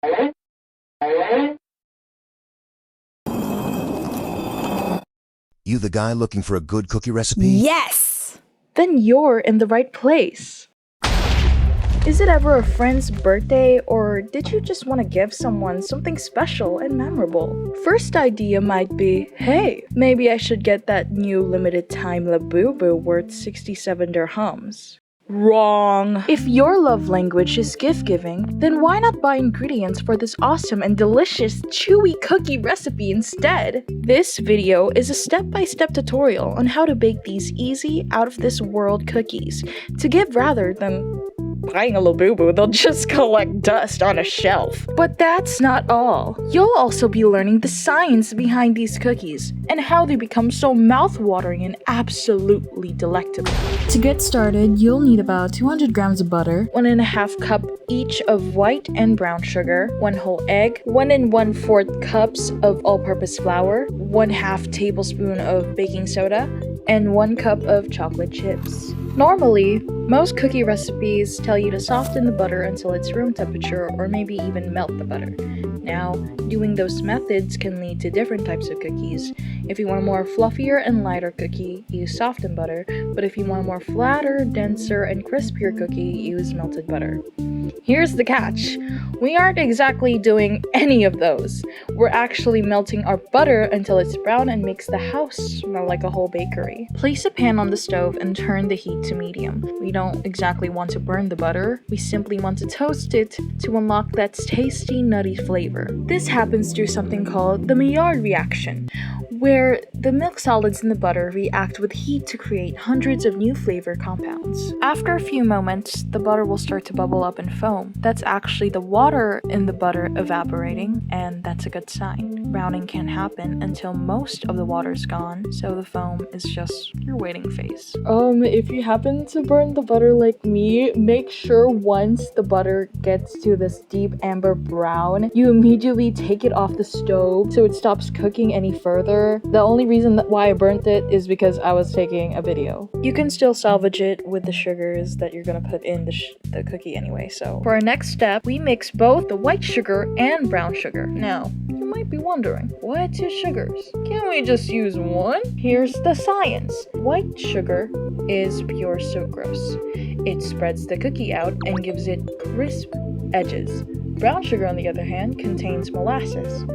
You the guy looking for a good cookie recipe? Yes! Then you're in the right place. Is it ever a friend's birthday, or did you just want to give someone something special and memorable? First idea might be, hey, maybe I should get that new limited time Labubu worth 67 dirhams. Wrong! If your love language is gift giving, then why not buy ingredients for this awesome and delicious chewy cookie recipe instead? This video is a step-by-step tutorial on how to bake these easy, out-of-this-world cookies to give rather than buying a Labubu, they'll just collect dust on a shelf. But that's not all. You'll also be learning the science behind these cookies and how they become so mouth-watering and absolutely delectable. To get started, you'll need about 200 grams of butter, 1.5 cup each of white and brown sugar, 1 whole egg, 1 1/4 cups of all-purpose flour, 1/2 tablespoon of baking soda, and 1 cup of chocolate chips. Normally, most cookie recipes tell you to soften the butter until it's room temperature or maybe even melt the butter. Now, doing those methods can lead to different types of cookies. If you want a more fluffier and lighter cookie, use softened butter, but if you want a more flatter, denser, and crispier cookie, use melted butter. Here's the catch. We aren't exactly doing any of those. We're actually melting our butter until it's brown and makes the house smell like a whole bakery. Place a pan on the stove and turn the heat to medium. We don't exactly want to burn the butter, we simply want to toast it to unlock that tasty, nutty flavor. This happens through something called the Maillard reaction, where the milk solids in the butter react with heat to create hundreds of new flavor compounds. After a few moments, the butter will start to bubble up and foam. That's actually the water in the butter evaporating, and that's a good sign. Browning can't happen until most of the water's gone, so the foam is just your waiting phase. If you happen to burn the butter like me, make sure once the butter gets to this deep amber brown, you immediately take it off the stove so it stops cooking any further. The only reason why I burnt it is because I was taking a video. You can still salvage it with the sugars that you're gonna put in the cookie anyway. So for our next step, we mix both the white sugar and brown sugar. Now, you might be wondering, why 2 sugars? Can't we just use 1? Here's the science. White sugar is pure sucrose. It spreads the cookie out and gives it crisp edges. Brown sugar, on the other hand, contains molasses,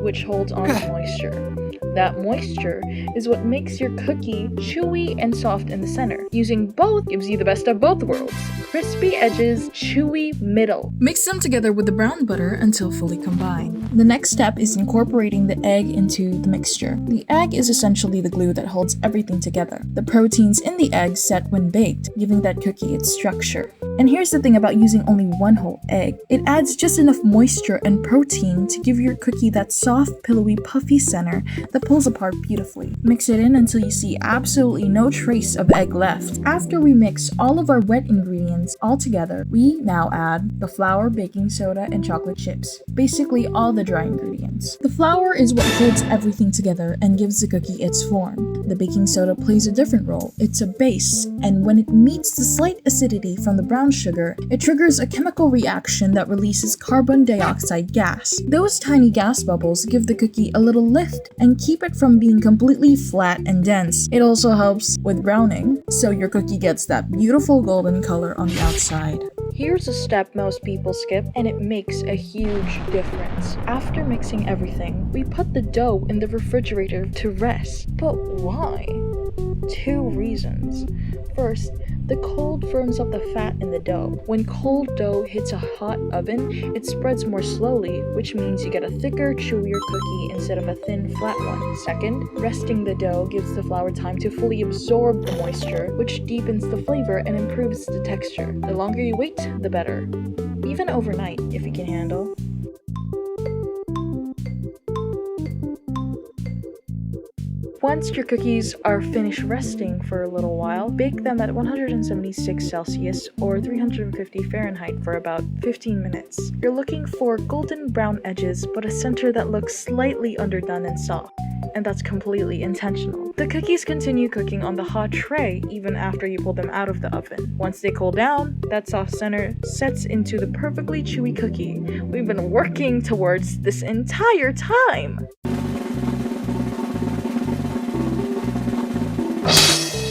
which holds on to moisture. That moisture is what makes your cookie chewy and soft in the center. Using both gives you the best of both worlds. Crispy edges, chewy middle. Mix them together with the brown butter until fully combined. The next step is incorporating the egg into the mixture. The egg is essentially the glue that holds everything together. The proteins in the egg set when baked, giving that cookie its structure. And here's the thing about using only 1 whole egg. It adds just enough moisture and protein to give your cookie that soft, pillowy, puffy center that pulls apart beautifully. Mix it in until you see absolutely no trace of egg left. After we mix all of our wet ingredients all together, we now add the flour, baking soda, and chocolate chips. Basically all the dry ingredients. The flour is what holds everything together and gives the cookie its form. The baking soda plays a different role. It's a base, and when it meets the slight acidity from the brown sugar, it triggers a chemical reaction that releases carbon dioxide gas. Those tiny gas bubbles give the cookie a little lift and keep it from being completely flat and dense. It also helps with browning, so your cookie gets that beautiful golden color on the outside. Here's a step most people skip, and it makes a huge difference. After mixing everything, we put the dough in the refrigerator to rest. But why? 2 reasons. First, the cold firms up the fat in the dough. When cold dough hits a hot oven, it spreads more slowly, which means you get a thicker, chewier cookie instead of a thin, flat one. Second, resting the dough gives the flour time to fully absorb the moisture, which deepens the flavor and improves the texture. The longer you wait, the better. Even overnight, if you can handle. Once your cookies are finished resting for a little while, bake them at 176 Celsius or 350 Fahrenheit for about 15 minutes. You're looking for golden brown edges, but a center that looks slightly underdone and soft. and that's completely intentional. The cookies continue cooking on the hot tray even after you pull them out of the oven. Once they cool down, that soft center sets into the perfectly chewy cookie we've been working towards this entire time.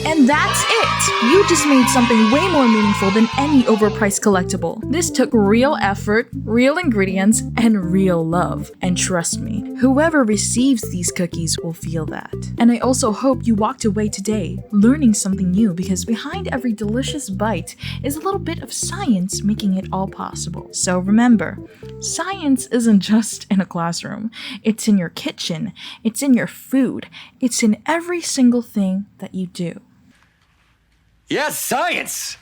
And that's it! You just made something way more meaningful than any overpriced collectible. This took real effort, real ingredients, and real love. And trust me, whoever receives these cookies will feel that. And I also hope you walked away today learning something new, because behind every delicious bite is a little bit of science making it all possible. So remember, science isn't just in a classroom. It's in your kitchen, it's in your food, it's in every single thing that you do. Yes, science!